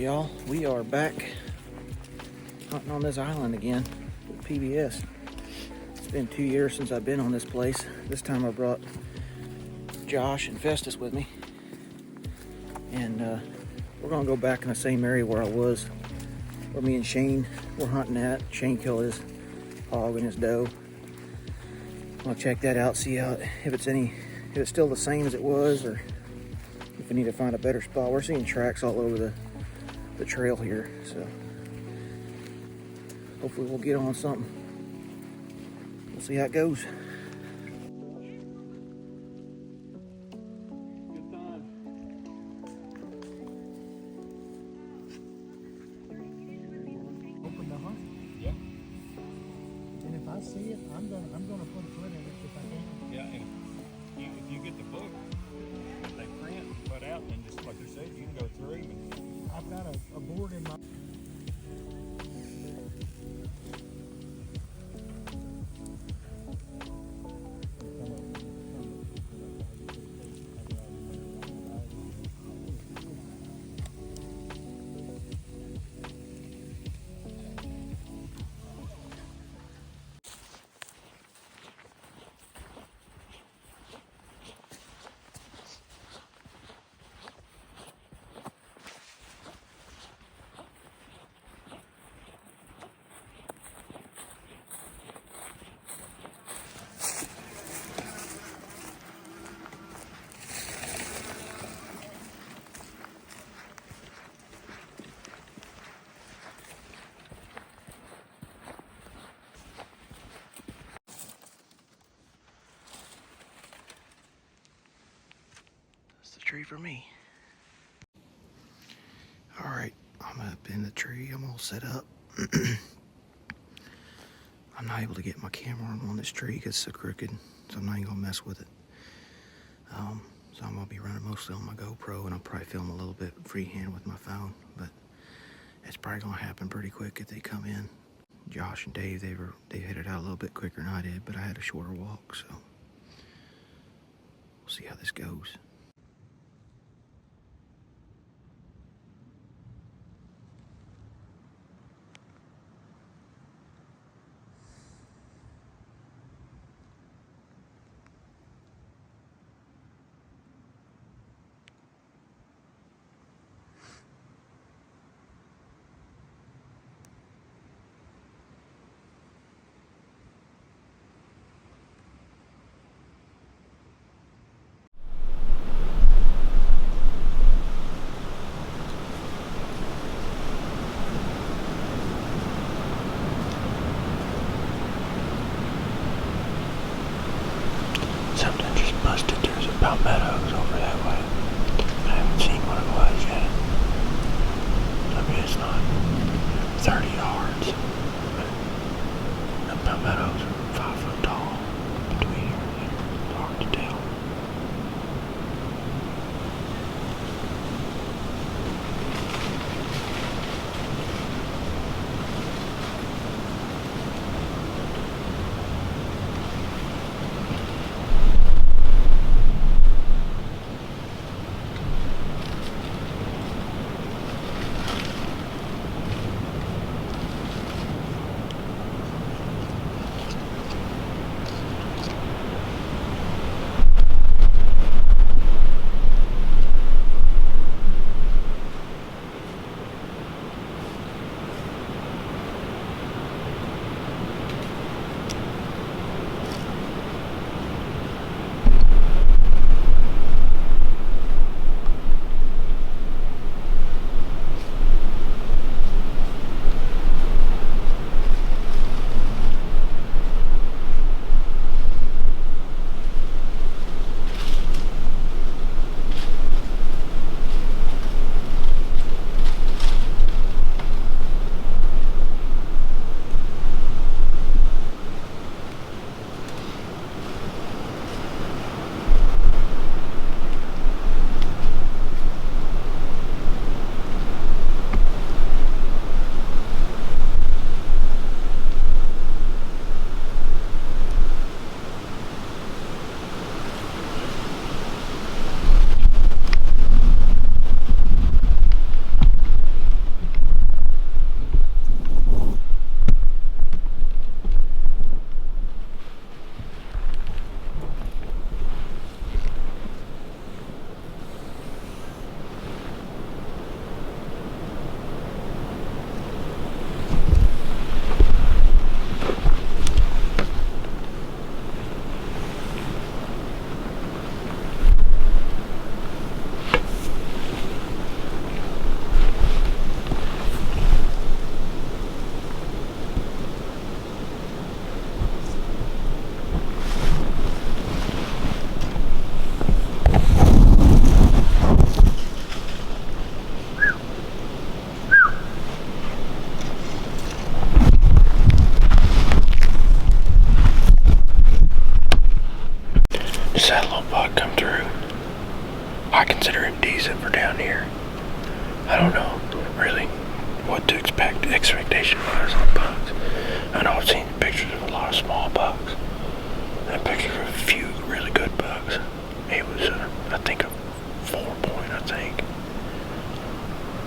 Alright y'all, we are back hunting on this island again with PBS. It's been 2 years since I've been on this place. This time I brought Josh and Festus with me. And we're gonna go back in the same area where I was, where me and Shane were hunting at. Shane killed his hog and his doe. I'll check that out, see how if it's still the same as it was, or if we need to find a better spot. We're seeing tracks all over the trail here, so hopefully we'll get on something. We'll see how it goes. Open the hunt? Yeah. And if I see it, I'm gonna put a foot in it if I can. Yeah, and if you get the book, they print and put out, and just like you said, you can go through and I've got a board in my. That's the tree for me. Alright, I'm up in the tree. I'm all set up. I'm not able to get my camera on this tree because it's so crooked, so I'm not even gonna mess with it. So I'm gonna be running mostly on my GoPro, and I'll probably film a little bit freehand with my phone, but it's probably gonna happen pretty quick if they come in. Josh and Dave, they headed out a little bit quicker than I did, but I had a shorter walk, so we'll see how this goes. Something just busted through some palmettos over that way. I haven't seen what it was yet. I mean, it's not 30 yards, but the palmettos are 5 foot tall between here and there. It's hard to tell. buck come through. I consider him decent for down here. I don't know really what to expect. Expectation wise on bucks. I know I've seen pictures of a lot of small bucks and pictures of a few really good bucks. He was, I think, a 4-point, I think.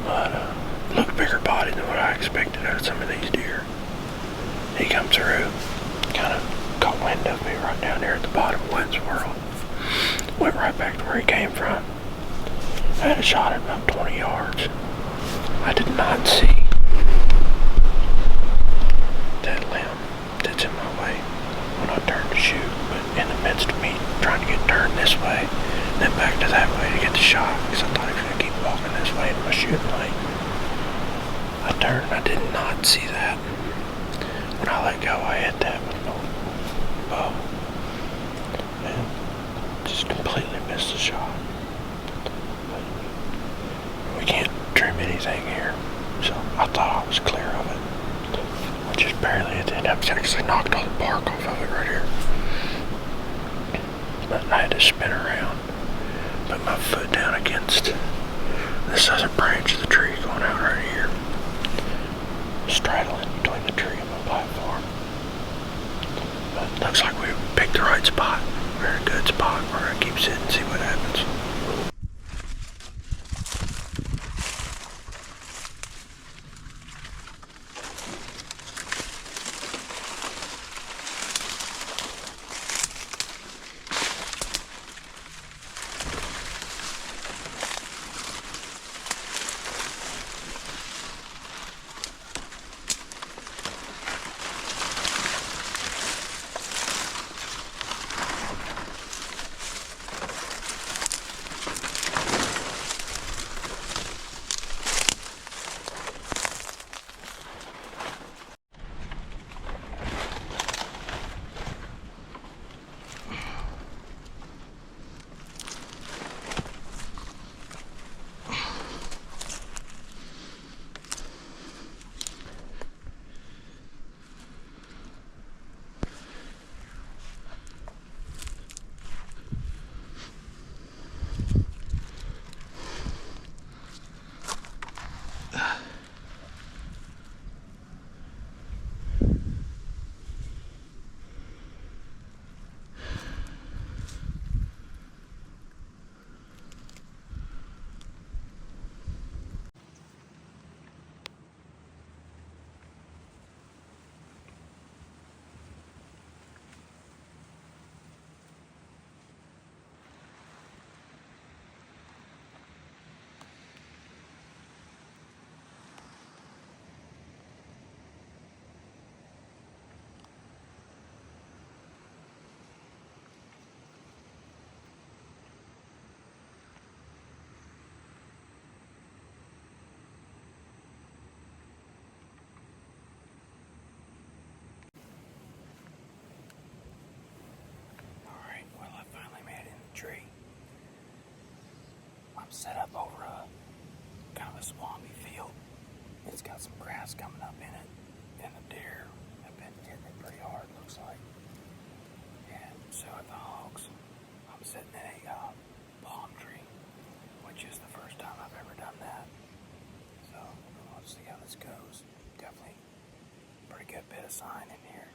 But looked bigger body than what I expected out of some of these deer. He come through, kind of caught wind of me right down there at the bottom of Wentz World. Went right back to where he came from. I had a shot at about 20 yards. I did not see that limb that's in my way when I turned to shoot, but in the midst of me trying to get turned this way, then back to that way to get the shot, because I thought he was going to keep walking this way in my shooting lane. I turned and I did not see that. When I let go, I hit that with no bow and just completely missed the shot. But we can't trim anything here, so I thought I was clear of it. I just barely at the end. I actually knocked all the bark off of it right here. But I had to spin around, put my foot down against the southern branch of the tree going out right here, straddling between the tree and my platform. But looks like we picked the right spot. We're in a good spot. We're going to keep sitting and see what happens. Tree. I'm set up over a kind of a swampy field. It's got some grass coming up in it, and the deer have been hitting it pretty hard, looks like. And so are the hogs. I'm sitting in a palm tree, which is the first time I've ever done that. So we'll see how this goes. Definitely pretty good bit of sign in here.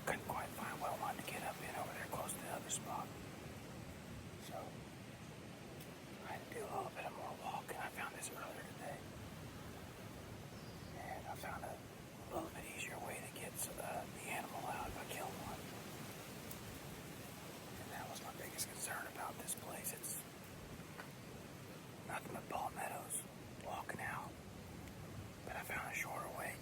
Couldn't quite find what I wanted to get up in over there close to the other spot. So I had to do a little bit of more walking. I found this earlier today. And I found a little bit easier way to get the animal out if I kill one. And that was my biggest concern about this place. It's nothing but palmettos walking out. But I found a shorter way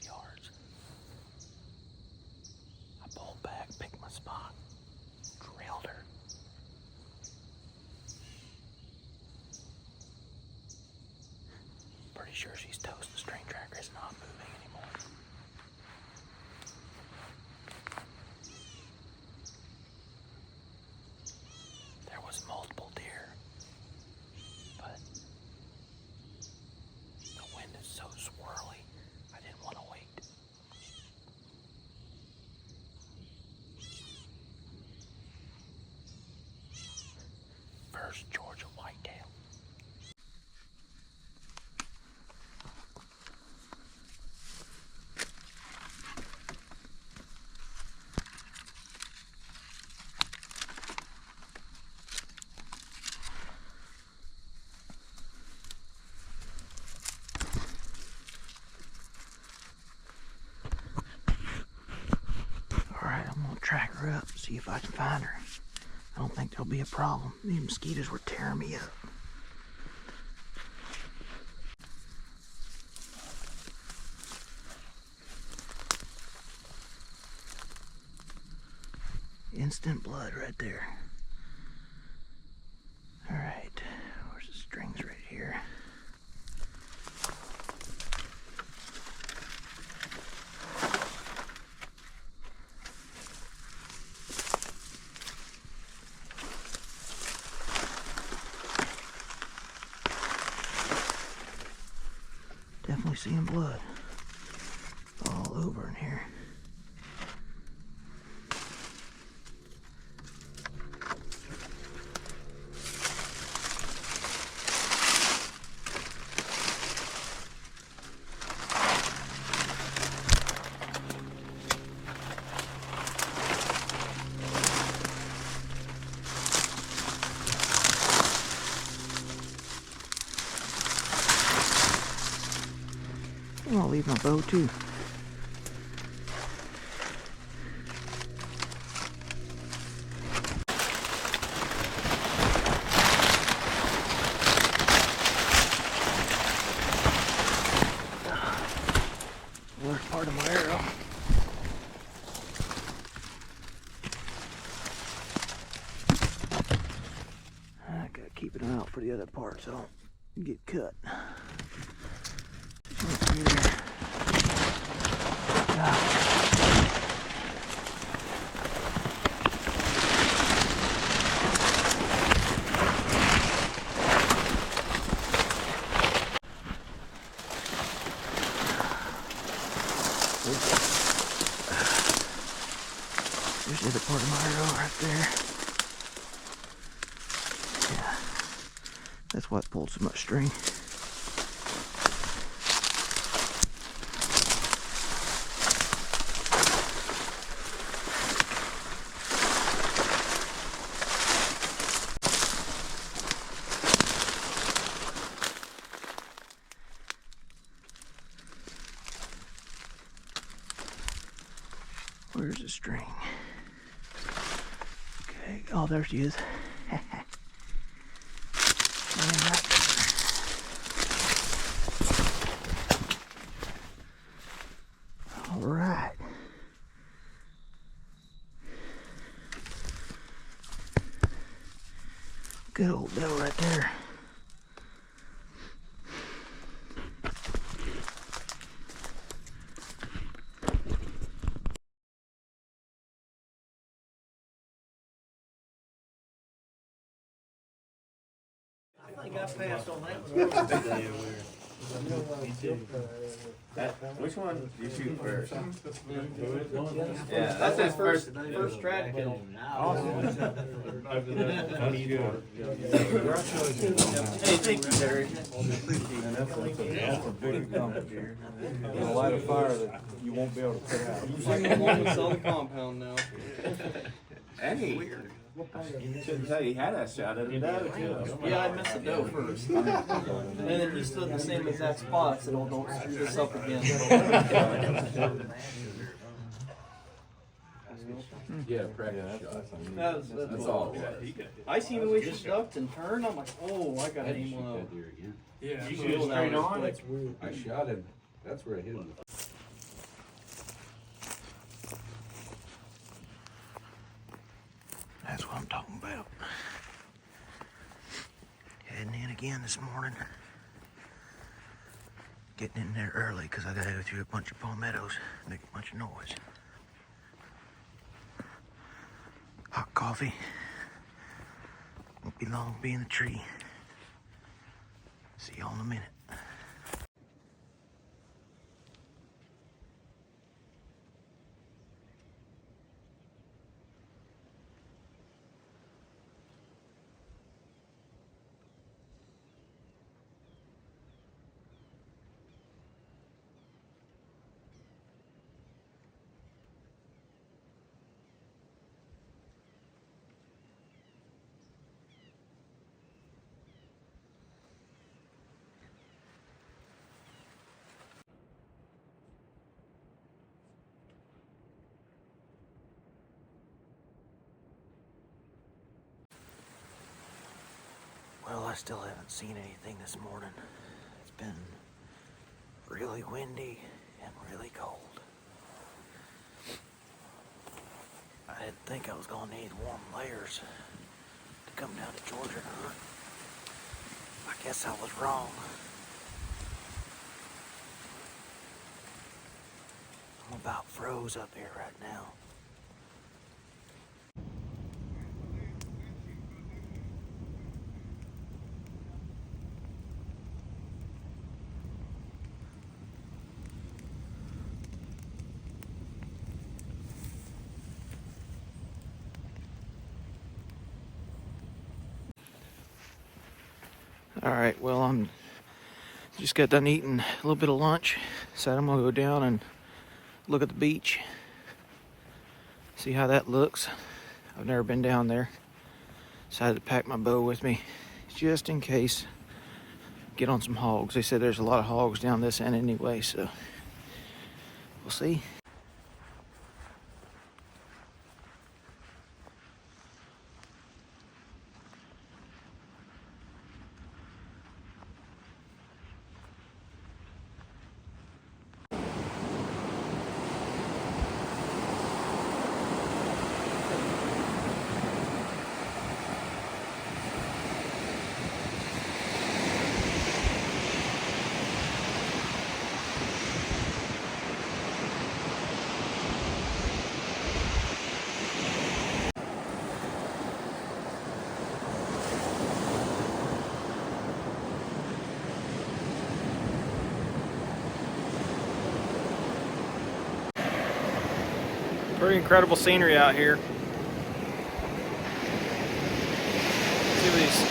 yards. I pulled back, picked my spot, drilled her. Pretty sure she's toast. The string tracker is not moving anymore. There was multiple deer, but the wind is so swirly, I didn't want to wait. First Georgia whitetail. Alright, I'm gonna track her up, see if I can find her. I don't think there'll be a problem. These mosquitoes were tearing me up. Instant blood right there. Alright, where's the strings right here? Definitely seeing blood all over in here. I'll leave my bow too. Worst part of my arrow. I gotta keep an eye out for the other part so I don't get cut. There's the other part of my arrow right there. Yeah, that's why it pulled so much string. Where's the string? Okay, oh, there she is. All right. Good old doe right there. I think I passed on that one. Which one did you shoot first? Yeah, that's his first track kill. Hey, thank you, Terry. That's a big accomplishment here. It'll light a fire that you won't be able to put out. It's on the compound now. Hey, shouldn't tell you he had that shot at the doe too. Yeah, I missed the doe first. And then he stood in the same exact spot, so don't screw this up again. Yeah, practice shot. That's all. I seen the way she ducked and turned. I'm like, oh, I got aim low. Yeah, You shoot it straight on. I shot him. That's where I hit him. again this morning. Getting in there early because I gotta go through a bunch of palmettos, make a bunch of noise. Hot coffee. Won't be long being the tree. See y'all in a minute. Well, I still haven't seen anything this morning. It's been really windy and really cold. I didn't think I was gonna need warm layers to come down to Georgia to hunt. I guess I was wrong. I'm about froze up here right now. All right, well, I'm just got done eating a little bit of lunch. Said I'm gonna go down and look at the beach, see how that looks. I've never been down there. Decided to pack my bow with me just in case. Get on some hogs. They said there's a lot of hogs down this end anyway, so we'll see. Pretty incredible scenery out here. See these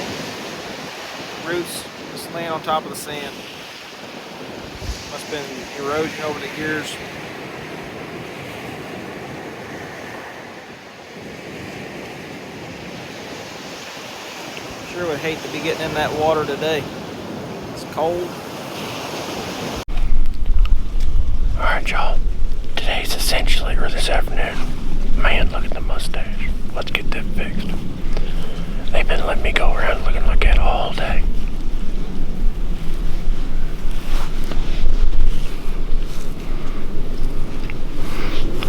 roots just laying on top of the sand. Must have been erosion over the years. Sure would hate to be getting in that water today. It's cold. Alright, y'all. Today's essentially, or this afternoon, man, look at the mustache. Let's get that fixed. They've been letting me go around looking like that all day.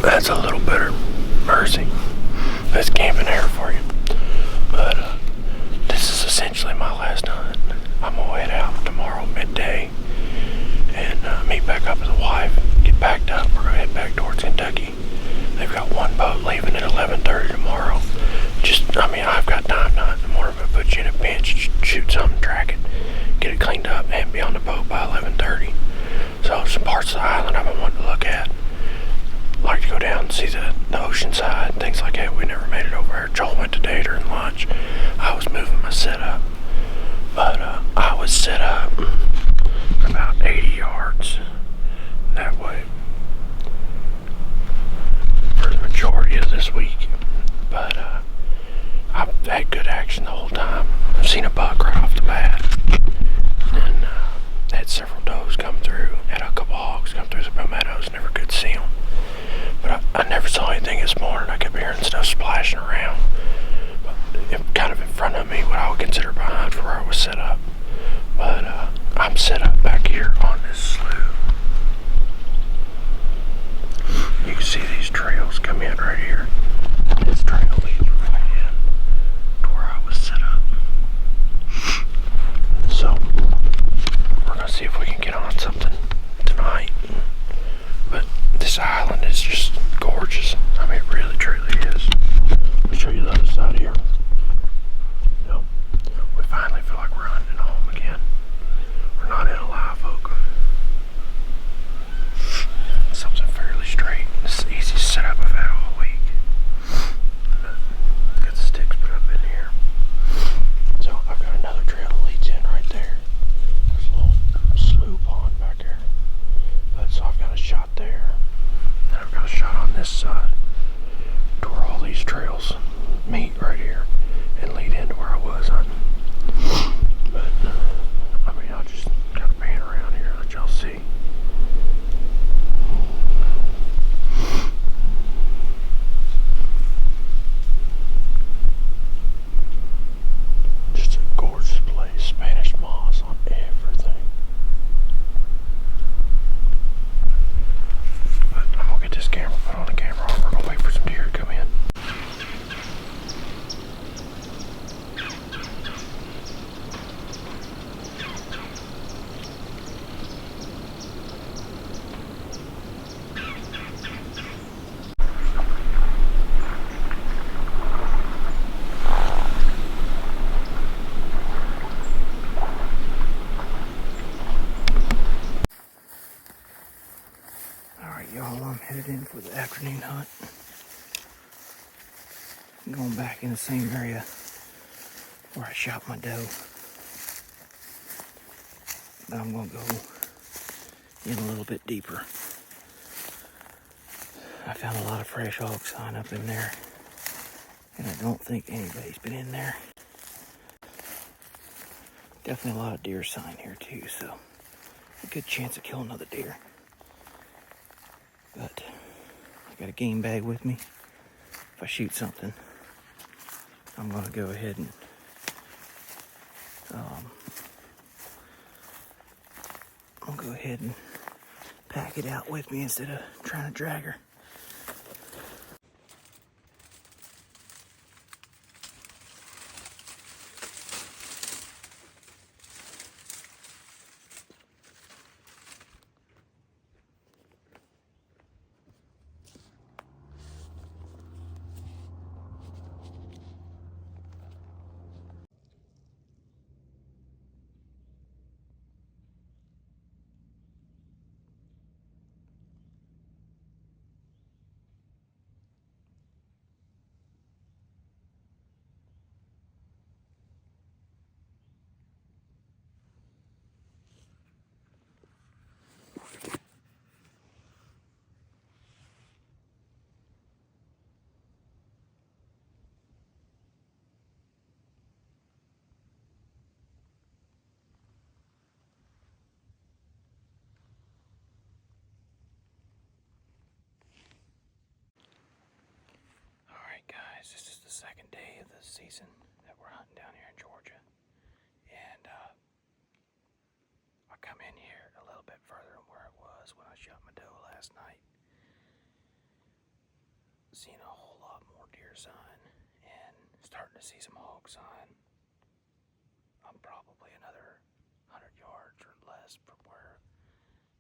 That's a little bitter. Mercy. That's camping air for you. But, this is essentially my last hunt. I'm gonna head out tomorrow midday and meet back up with the wife. Get packed up. We're gonna head back towards Kentucky. They've got one boat leaving at 11:30 tomorrow. I've got time to hunt in the morning. I'm gonna put you in a pinch, shoot something, track it, get it cleaned up, and be on the boat by 11:30. So some parts of the island I've been wanting to look at. Like to go down and see the ocean side, things like that. We never made it over there. Joel went today during lunch. I was moving my setup, but I was set up about 80 yards that way for the majority of this week. But I've had good action the whole time. I've seen a buck right off the bat, and had several does come through, had a couple hogs come through the palmettos. Never could see them, but I never saw anything this morning. I kept hearing stuff splashing around, but kind of in front of me, what I would consider behind for where I was set up. But I'm set up back here on this slough. You can see these trails come in right here. This trail leads right in to where I was set up. just gorgeous. I mean, it really, truly is. Let me show you the other side here. You know, we finally feel like we're hunting home again. We're not in a live oak. Something fairly straight. This is the easiest setup I've had all week. Got the sticks put up in here. So I've got another trail that leads in right there. There's a little slough pond back there. But so I've got a shot there. And I've got a shot on this side to where all these trails meet right here and lead into where I was hunting. But I mean, I'll just kind of pan around here, let y'all see. Just a gorgeous place. Spanish moss on everything. But I'm gonna get this camera put on the camera arm. We're gonna wait for some deer to come in. Alright, y'all, I'm headed in for the afternoon hunt. I'm going back in the same area where I shot my doe. But I'm going to go in a little bit deeper. I found a lot of fresh hog sign up in there, and I don't think anybody's been in there. Definitely a lot of deer sign here too, so a good chance of killing another deer. But I got a game bag with me. If I shoot something, I'm gonna go ahead and pack it out with me instead of trying to drag her. Alright guys, this is the second day of the season that we're hunting down here in Georgia. And I come in here a little bit further than where it was when I shot my doe last night. Seeing a whole lot more deer sign and starting to see some hog sign. I'm probably another 100 yards or less from where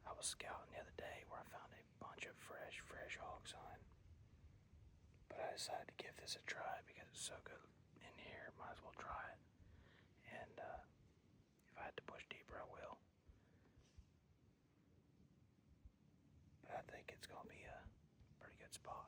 I was scouting the other day, where I found a bunch of fresh hog sign. But I decided to give this a try because it's so good in here, might as well try it. And if I had to push deeper, I will. But I think it's gonna be a pretty good spot.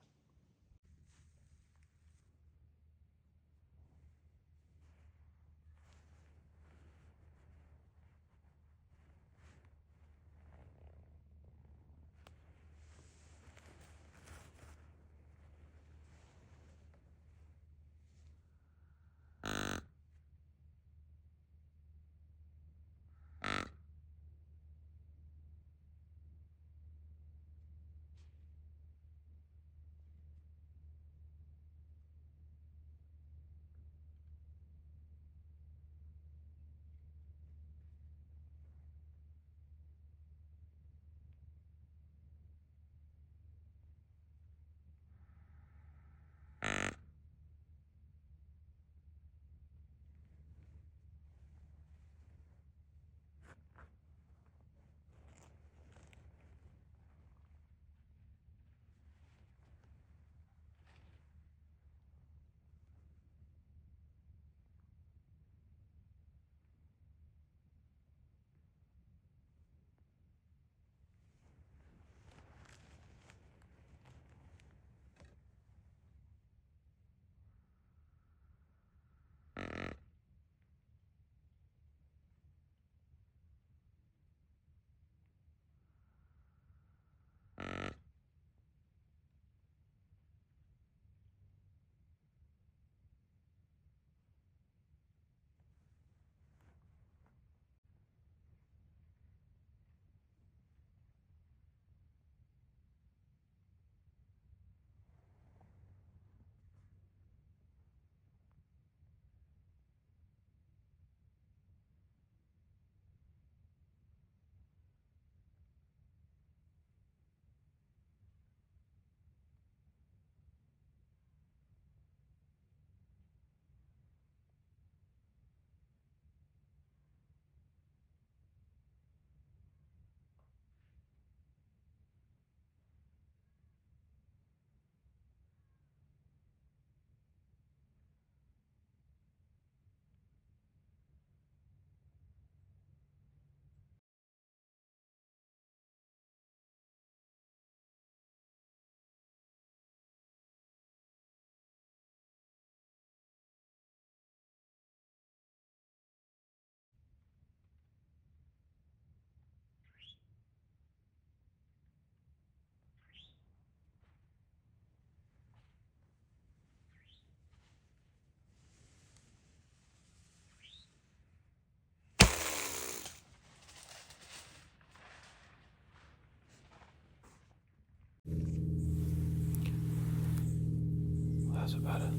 was about a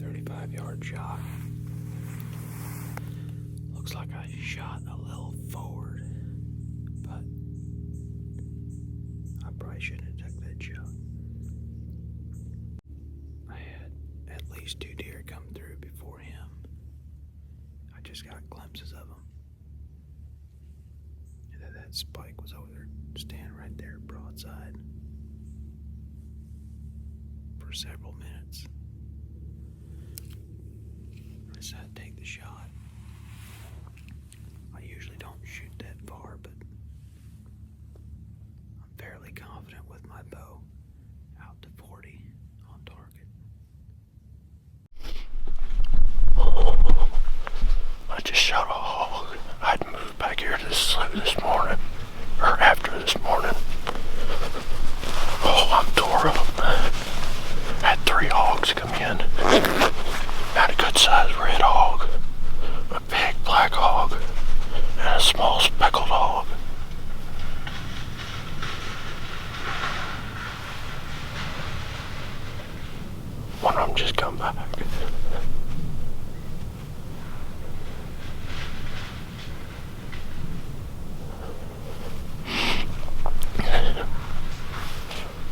35-yard shot. Looks like I shot a little forward, but I probably shouldn't have took that shot. I had at least 2 deer come through before him. I just got glimpses of them. And then that spike was over there, standing right there, broadside, for several minutes. I decided to take the shot. I usually don't shoot that far, but I'm fairly confident with my bow out to 40 on target. I just shot a hog. I'd moved back here to the slough this morning, or after this morning. Oh, I'm tore up. I had 3 hogs come in. Had a good sized red hog, a big black hog, and a small speckled hog. One of them just come back.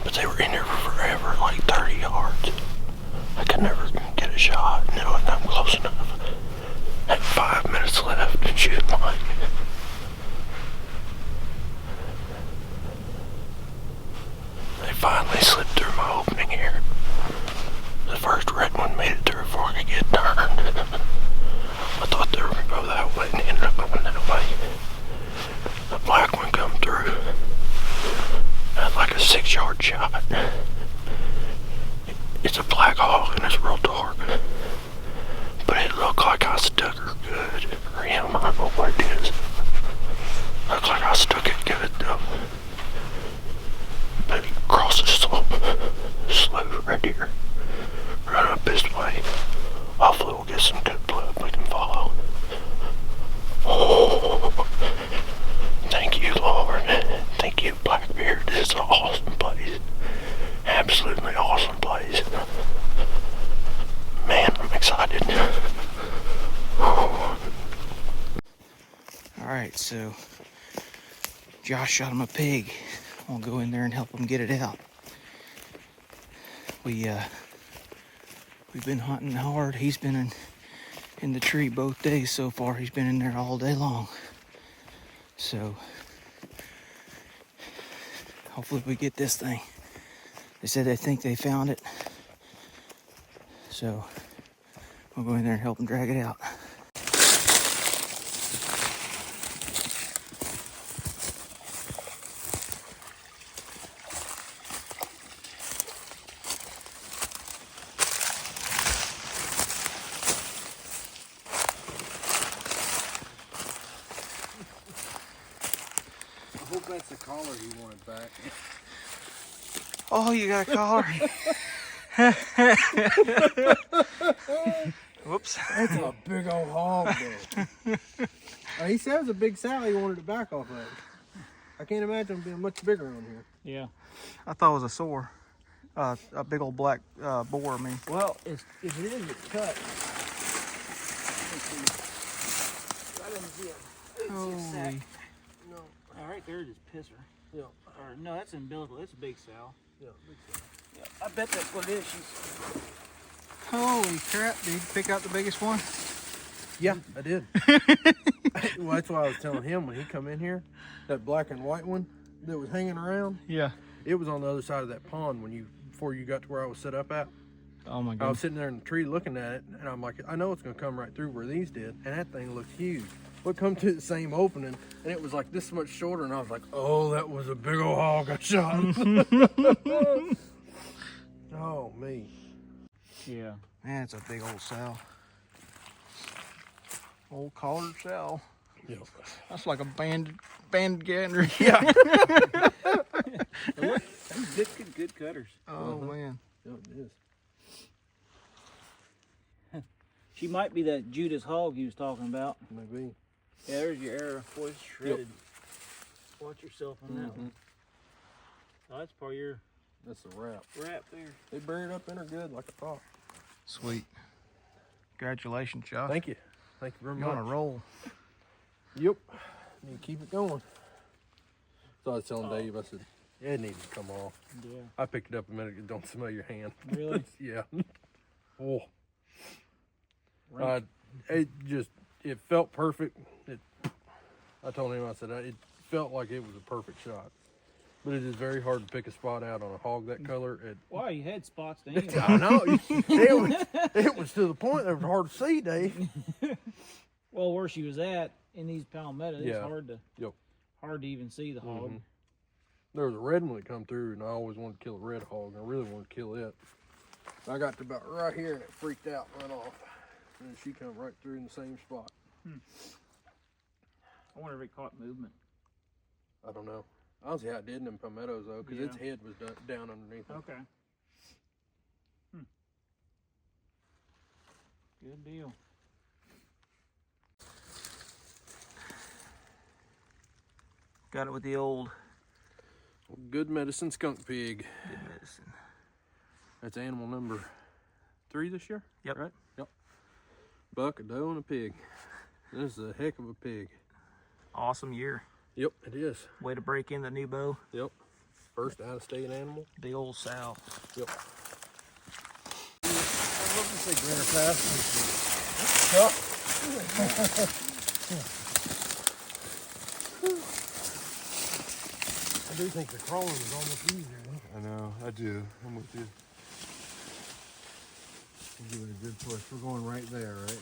But they were in there for forever, like 30 yards. I could never get a shot, and it wasn't that close enough. I had 5 minutes left and shoot Mike. They finally slipped through my opening here. The first red one made it through before I could get turned. I thought they were going to go that way, and they ended up going that way. The black one come through. I had like a 6-yard shot. It's a black hog and it's real dark. But it looked like I stuck her good. Or him, I don't know what it is. Looked like I stuck it good though. But he crossed the slope. Slough right here. Run up this way. Hopefully we'll get some good blood we can follow. Oh, thank you, Lord. Thank you, Blackbeard. This is an awesome place. Absolutely awesome place. Man, I'm excited. Alright, so Josh shot him a pig. I'll go in there and help him get it out. We've been hunting hard. He's been in the tree both days so far. He's been in there all day long. So hopefully we get this thing. They said they think they found it. So we'll go in there and help them drag it out. I hope that's the collar you wanted back. Oh, you got a collar. Whoops. That's a big old hog, though. He said it was a big saddle he wanted it back off of. I can't imagine it being much bigger on here. Yeah. I thought it was a sore. A big old black boar, I mean. Well, if it is, it's cut. I didn't see it. Holy. No. All right, there it is, pisser. Yeah. Or no, that's umbilical. That's a big sow. Yeah, big saddle. Yeah, I bet that's what it is. She's Holy crap, did you pick out the biggest one? Yeah, I did. Well, that's why I was telling him when he come in here, that black and white one that was hanging around, Yeah. it was on the other side of that pond before you got to where I was set up at. Oh my I was god. sitting there in the tree looking at it, and I'm like, I know it's gonna come right through where these did, and that thing looked huge. But come to the same opening, and it was like this much shorter, and I was like, oh, that was a big old hog I shot. Oh, me. Yeah. Man, it's a big old sow. Old collared sow. Yeah. That's like a banded gander. Yeah. good cutters. Oh man. Yeah, it is. She might be that Judas hog you was talking about. Maybe. Yeah, there's your arrow. Boy, it's shredded. Watch yourself on that one. Oh, that's part of your That's the wrap. Wrap there. They buried up in her good like I thought. Sweet. Congratulations, Josh. Thank you. Thank you very You're much. on a roll. Yep. Need to keep it going. So I was telling Dave, I said, it needs to come off. Yeah. I picked it up a minute ago. Don't smell your hand. Really? Yeah. Oh. It felt perfect. I told him, I said, it felt like it was a perfect shot. But it is very hard to pick a spot out on a hog that color. Wow, you had spots to anyway. I know. It was to the point that it was hard to see, Dave. Well, where she was at in these palmettos, Yeah. it's hard to even see the hog. Mhm. There was a red one that come through, and I always wanted to kill a red hog. I really wanted to kill it. I got to about right here, and it freaked out and run off. And then she come right through in the same spot. I wonder if it caught movement. I don't know. I don't see how it did in them palmettos, though, because its head was down underneath it. Okay. Good deal. Got it with the old Good medicine skunk pig. good medicine. That's animal number 3 this year? Yep. Right? Yep. Buck, a doe, and a pig. This is a heck of a pig. Awesome year. Yep, it is. Way to break in the new bow. Yep. First out-of-state animal. The old sow. Yep. I'd love to say Grinner I do think the crawling is almost easier. I know, I do. I'm with you. We'll give it a good push. We're going right there, right?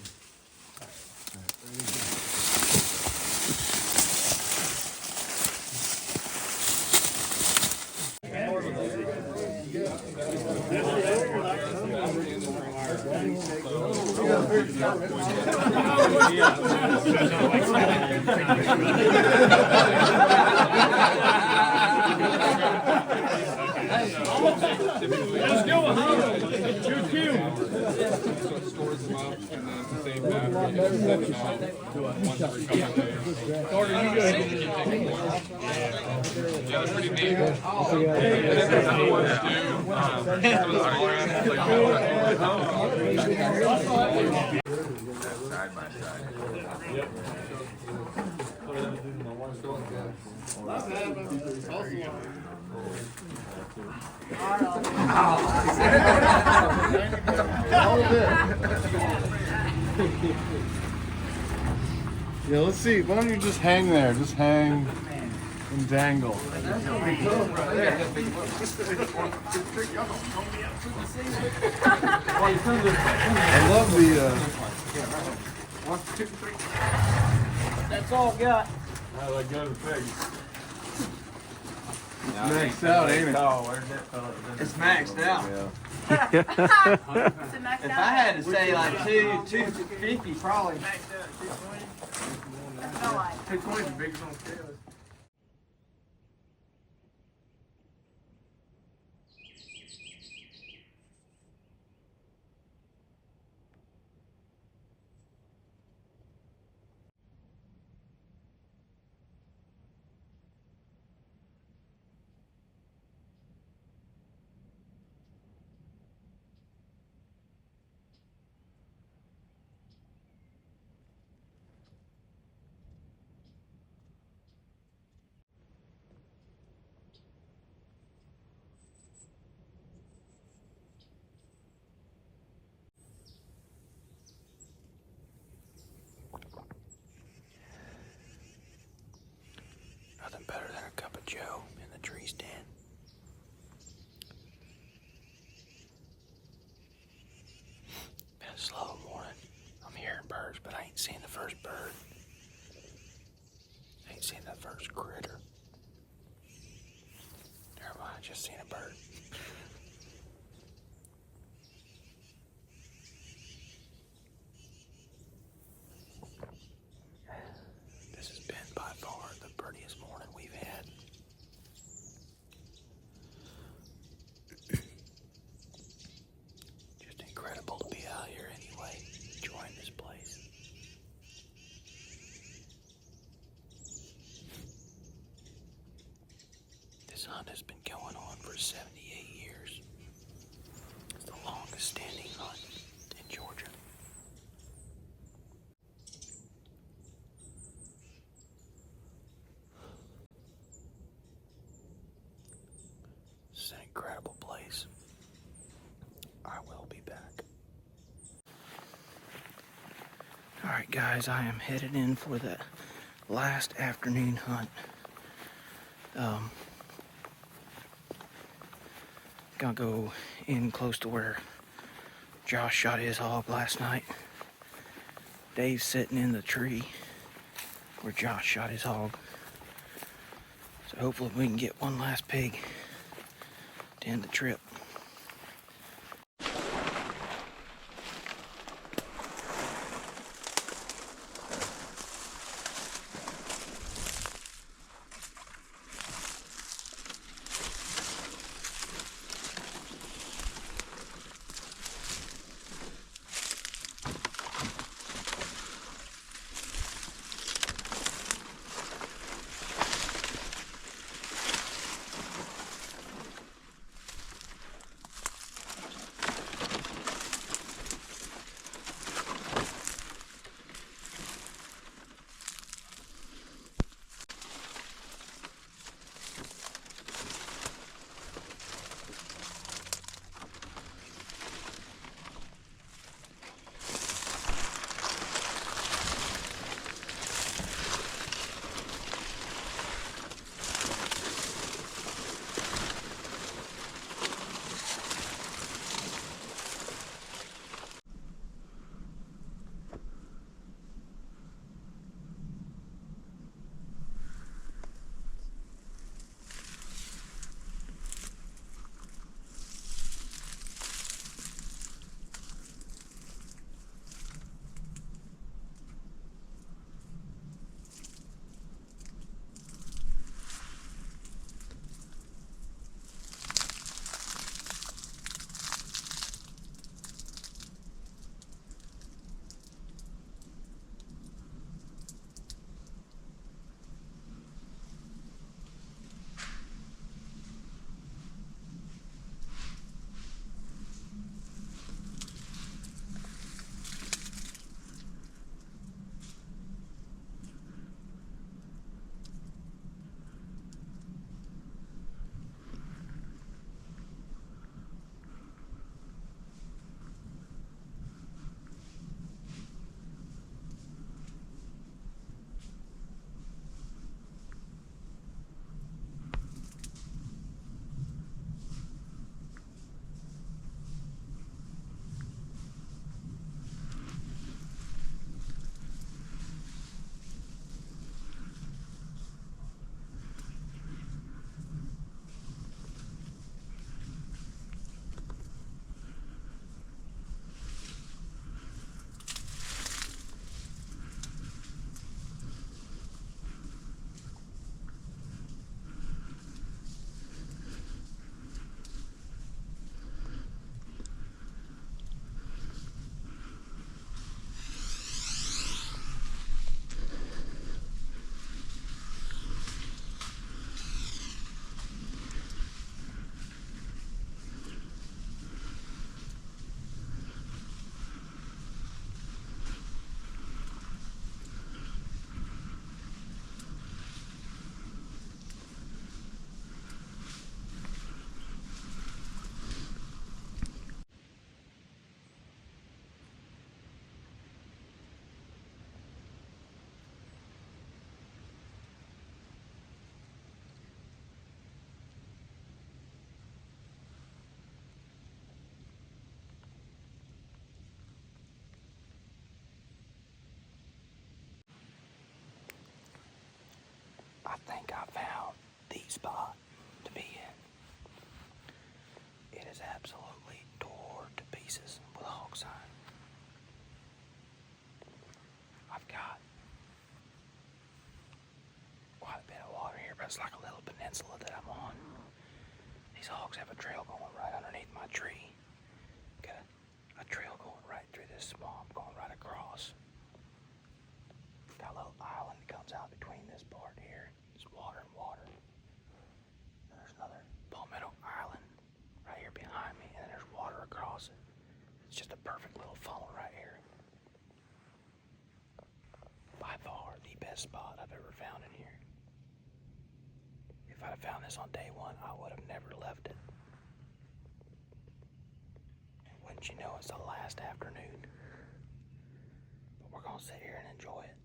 Yeah, let's see. Why don't you just hang there? Just hang and dangle. I love the. That's all I got. I like go to pig. Maxed out, ain't it? It's maxed out. Yeah. If I had to say like 250, probably. 220 is the biggest on scale. Nothing better than a cup of joe in the tree stand. Been a slow morning. I'm hearing birds, but I ain't seen the first bird. I ain't seen the first critter. Never mind, I just seen a bird. This has been by far the prettiest morning we've had. Just incredible to be out here anyway, enjoying this place. This hunt has been going on for 70 Alright guys, I am headed in for the last afternoon hunt. Gonna go in close to where Josh shot his hog last night. Dave's sitting in the tree where Josh shot his hog. So hopefully we can get one last pig to end the trip. I think I found the spot to be in. It is absolutely tore to pieces with a hog sign. I've got quite a bit of water here, but it's like a little peninsula that I'm on. These hogs have a trail going right underneath my tree. Got a trail going right through this swamp, going right across. Got a little island that comes out between this part here. It's water and water. And there's another palmetto island right here behind me, and then there's water across it. It's just a perfect little funnel right here. By far the best spot I've ever found in here. If I'd have found this on day one, I would have never left it. And wouldn't you know, it's the last afternoon. But we're gonna sit here and enjoy it.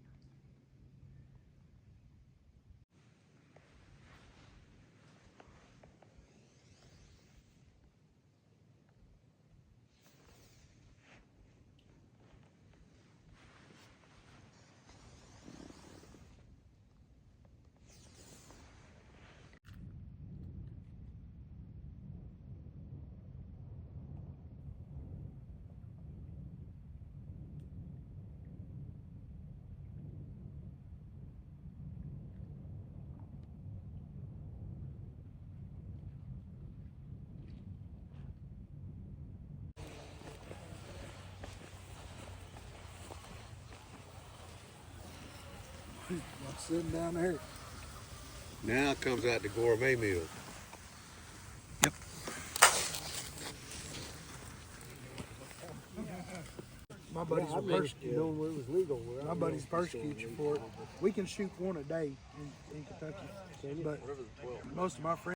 I'm sitting down there. Now comes out the gourmet meal. My buddies will persecute you. My buddies persecute you for it. We can shoot one a day in Kentucky, but most of my friends